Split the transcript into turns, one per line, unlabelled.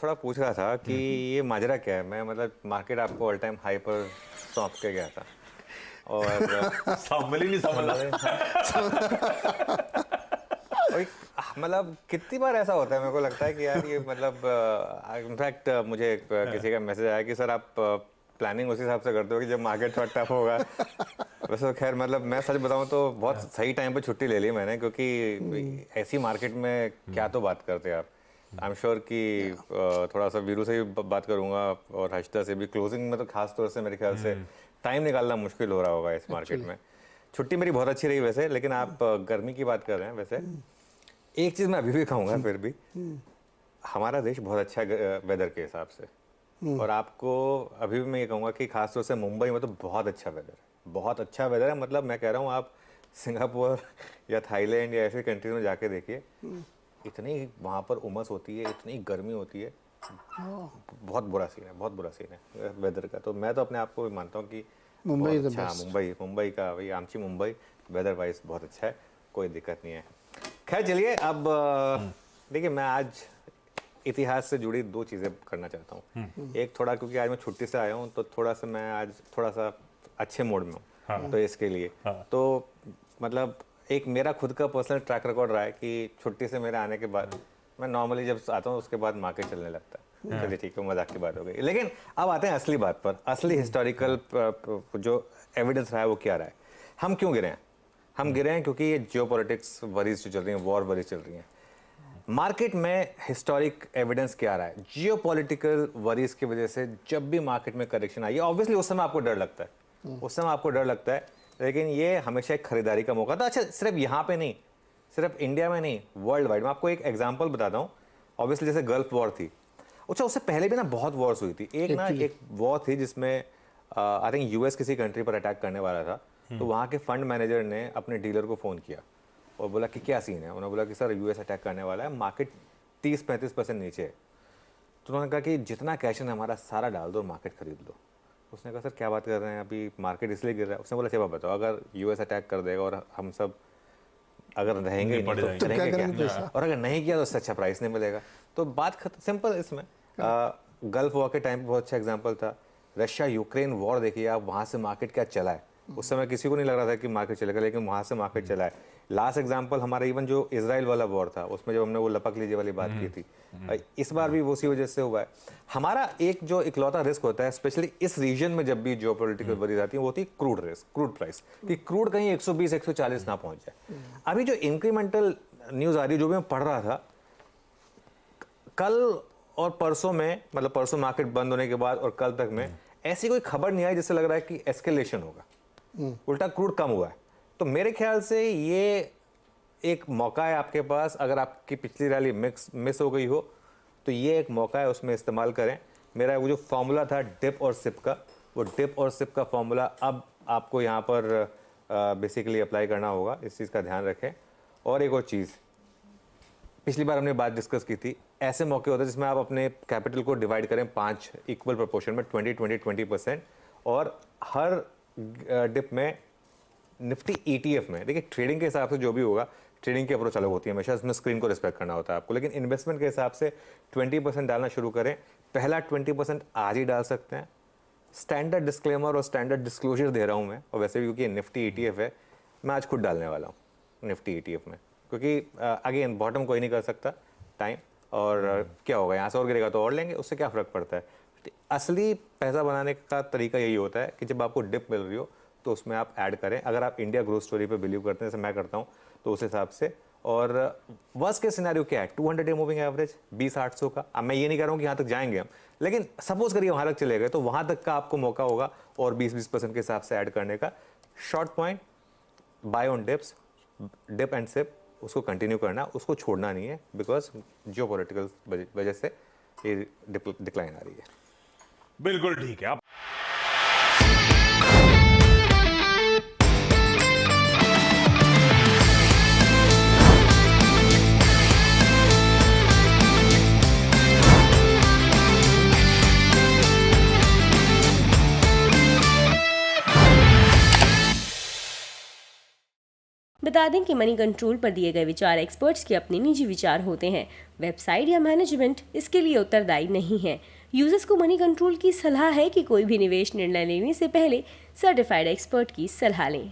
थोड़ा पूछ रहा था कि ये माजरा क्या है। मैं मतलब मार्केट आपको ऑल टाइम हाई पर सौंप के गया था और
संभल ही नहीं संभला।
और मतलब कितनी बार ऐसा होता है, मेरे को लगता है कि यार ये मतलब इनफैक्ट मुझे किसी का मैसेज आया कि सर आप प्लानिंग उसी हिसाब से करते हो कि जब मार्केट थोड़ा टफ होगा। वैसे तो खैर मतलब मैं सच बताऊं तो बहुत सही टाइम पे छुट्टी ले ली मैंने, क्योंकि ऐसी मार्केट में क्या तो बात करते हैं आप। आई एम श्योर कि थोड़ा सा वीरू से भी बात करूंगा और हर्षिता से भी। क्लोजिंग में तो खास तौर से मेरे ख्याल से टाइम निकालना मुश्किल हो रहा होगा इस मार्केट में। छुट्टी मेरी बहुत अच्छी रही वैसे, लेकिन आप गर्मी की बात कर रहे हैं। वैसे एक चीज़ मैं अभी भी कहूँगा फिर भी, हमारा देश बहुत अच्छा है वेदर के हिसाब से। और आपको अभी भी मैं ये कहूँगा कि खासतौर से मुंबई में तो बहुत अच्छा वेदर है, बहुत अच्छा वेदर है। मतलब मैं कह रहा हूँ आप सिंगापुर या थाईलैंड या ऐसे कंट्रीज में जाके देखिए, इतनी वहाँ पर उमस होती है, इतनी गर्मी होती है, बहुत बुरा सीन है, बहुत बुरा सीन है वेदर का। तो मैं तो अपने आप को भी मानता हूँ कि
मुंबई
बहुत अच्छा, मुंबई का वही आमची मुंबई वेदर वाइज बहुत अच्छा है, कोई दिक्कत नहीं है। खैर चलिए अब देखिए, मैं आज इतिहास से जुड़ी दो चीज़ें करना चाहता हूँ। एक थोड़ा, क्योंकि आज मैं छुट्टी से आया हूँ तो थोड़ा सा मैं आज थोड़ा सा अच्छे मूड में हूँ।
हाँ।
तो इसके लिए तो मतलब एक मेरा खुद का पर्सनल ट्रैक रिकॉर्ड रहा है कि छुट्टी से मेरे आने के बाद मैं नॉर्मली जब आता हूँ उसके बाद मार्केट चलने लगता है। चलिए ठीक है, मजाक की बात हो गई। लेकिन अब आते हैं असली बात पर। असली हिस्टोरिकल जो एविडेंस रहा है वो क्या रहा है। हम क्यों गिरे हैं? हम गिरे हैं क्योंकि ये जियोपॉलिटिक्स वरीज जो चल रही हैं, वॉर वरीज चल रही हैं। मार्केट में हिस्टोरिक एविडेंस क्या रहा है? जियोपॉलिटिकल वरीज की वजह से जब भी मार्केट में करेक्शन आई है, ऑब्वियसली उस समय आपको डर लगता है, उस समय आपको डर लगता है, लेकिन ये हमेशा एक खरीदारी का मौका था। अच्छा, सिर्फ यहाँ पे नहीं, सिर्फ इंडिया में नहीं, वर्ल्ड वाइड। मैं आपको एक एग्जाम्पल बताता हूँ। ऑब्वियसली जैसे गल्फ वॉर थी, अच्छा उससे पहले भी ना बहुत वॉर्स हुई थी। एक वॉर थी जिसमें आई थिंक यूएस किसी कंट्री पर अटैक करने वाला था, तो वहाँ के फंड मैनेजर ने अपने डीलर को फ़ोन किया और बोला कि क्या सीन है। उन्होंने बोला कि सर यूएस अटैक करने वाला है, मार्केट 30-35% नीचे है। तो उन्होंने कहा कि जितना कैश है हमारा सारा डाल दो और मार्केट खरीद लो। उसने कहा सर क्या बात कर रहे हैं, अभी मार्केट इसलिए गिर रहा है। उसने बोला अच्छा बताओ, अगर यूएस अटैक कर देगा और हम सब अगर रहेंगे नहीं तो करेंगे क्या, और अगर नहीं किया तो उससे अच्छा प्राइस नहीं मिलेगा। तो बात सिंपल इसमें। गल्फ वॉर के टाइम बहुत अच्छा एग्जांपल था। रशिया यूक्रेन वॉर देखिए आप, वहाँ से मार्केट क्या चला है। उस समय किसी को नहीं लग रहा था कि मार्केट चलेगा, लेकिन वहाँ से मार्केट चला है। लास्ट एग्जांपल हमारा इवन जो इजराइल वाला वॉर था, उसमें जब हमने वो लपक लीजिए वाली बात की थी, इस बार भी उसी वजह से हुआ है। हमारा एक जो इकलौता रिस्क होता है स्पेशली इस रीजन में जब भी जियोपॉलिटिकल वरीज आती है, वो होती है क्रूड रिस्क, क्रूड प्राइस, कि क्रूड कहीं 120-140 ना पहुंच जाए। अभी जो इंक्रीमेंटल न्यूज आ रही है, जो भी मैं पढ़ रहा था कल और परसों में, मतलब परसों मार्केट बंद होने के बाद और कल तक में ऐसी कोई खबर नहीं आई जिससे लग रहा है कि एस्केलेशन होगा, उल्टा क्रूड कम हुआ है। तो मेरे ख्याल से ये एक मौका है आपके पास। अगर आपकी पिछली रैली मिस हो गई हो तो ये एक मौका है, उसमें इस्तेमाल करें। मेरा वो जो फॉर्मूला था डिप और सिप का, वो डिप और सिप का फॉर्मूला अब आपको यहाँ पर बेसिकली अप्लाई करना होगा। इस चीज़ का ध्यान रखें। और एक और चीज़, पिछली बार हमने बात डिस्कस की थी, ऐसे मौके होते हैं जिसमें आप अपने कैपिटल को डिवाइड करें 5 इक्वल प्रोपोर्शन में, 20-20-20%, और हर डिप में निफ्टी ETF में। देखिए ट्रेडिंग के हिसाब से जो भी होगा, ट्रेडिंग की अप्रोच अलग होती है हमेशा, इसमें स्क्रीन को रिस्पेक्ट करना होता है आपको, लेकिन इन्वेस्टमेंट के हिसाब से 20% डालना शुरू करें। पहला 20% आज ही डाल सकते हैं। स्टैंडर्ड डिस्क्लेमर और स्टैंडर्ड डिस्क्लोजर दे रहा हूँ मैं, और वैसे भी क्योंकि निफ्टी ETF है, मैं आज खुद डालने वाला हूँ निफ्टी ETF में, क्योंकि अगेन बॉटम कोई नहीं कर सकता टाइम, और क्या होगा यहाँ से और गिरेगा तो और लेंगे, उससे क्या फ़र्क पड़ता है। असली पैसा बनाने का तरीका यही होता है कि जब आपको डिप मिल रही हो तो उसमें आप ऐड करें। अगर आप इंडिया ग्रोथ स्टोरी पे बिलीव करते हैं, जैसे मैं करता हूँ, तो उस हिसाब से। और वर्स्ट केस सिनेरियो क्या है, 200 डे मूविंग एवरेज 20-800 का। अब मैं ये नहीं कह रहा हूँ कि यहाँ तक जाएंगे हम, लेकिन सपोज करिए वहाँ तक चले गए तो वहाँ तक का आपको मौका होगा और 20-20% के हिसाब से ऐड करने का। Short point by on dips, dip and sip, उसको कंटिन्यू करना, उसको छोड़ना नहीं है, बिकॉज जियोपॉलिटिकल वजह से ये डिक्लाइन आ रही है।
बिल्कुल ठीक है। आप
But
बता दें कि मनी कंट्रोल पर दिए गए विचार एक्सपर्ट्स के अपने निजी विचार होते हैं। वेबसाइट या मैनेजमेंट इसके लिए उत्तरदायी नहीं है। यूजर्स को मनी कंट्रोल की सलाह है कि कोई भी निवेश निर्णय लेने से पहले सर्टिफाइड एक्सपर्ट की सलाह लें।